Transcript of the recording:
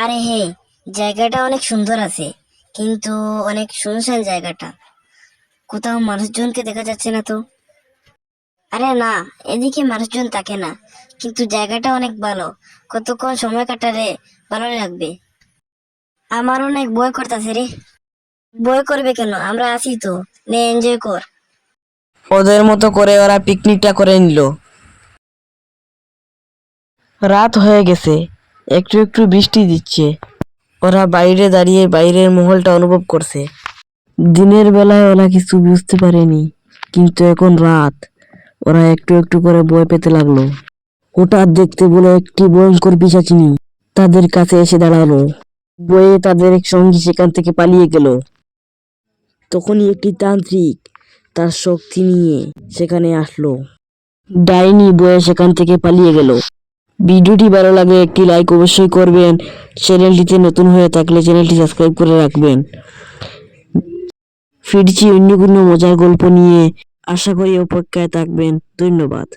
আরে হে, জায়গাটা অনেক সুন্দর আছে, কিন্তু অনেক শুনশান জায়গাটা। কোথাও মানুষজনকে দেখা যাচ্ছে না তো। আরে না, এদিকে মানুষজন থাকে না, কিন্তু জায়গাটা অনেক ভালো। কতক্ষণ সময় কাটালে ভালো লাগবে। আমার অনেক ভয় করতেছে রে। ভয় করবে কেন, আমরা আছি তো। নে, এনজয় কর। ওদের মতো করে ওরা পিকনিকটা করে নিল। রাত হয়ে গেছে, একটু একটু বৃষ্টি দিচ্ছে। ওরা বাইরে দাঁড়িয়ে বাইরের মহলটা অনুভব করছে। দিনের বেলায় ওরা কিছু বুঝতে পারেনি, কিন্তু এখন রাত। ওরা একটু একটু করে ভয় পেতে লাগলো। হঠাৎ দেখতে বলে একটি ভয়ঙ্কর পিশাচিনী তাদের কাছে এসে দাঁড়ালো। ভয়ে তাদের এক সঙ্গী সেখান থেকে পালিয়ে গেল। তখনই একটি তান্ত্রিক তার শক্তি নিয়ে সেখানে আসলো। ডাইনি বয়ে সেখান থেকে পালিয়ে গেল। ভিডিওটি ভালো লাগলে একটি লাইক অবশ্যই করবেন। চ্যানেলটিতে নতুন হয়ে থাকলে চ্যানেলটি সাবস্ক্রাইব করে রাখবেন। ফিরছি অন্য কোনো মজার গল্প নিয়ে, আশা করি অপেক্ষায় থাকবেন। ধন্যবাদ।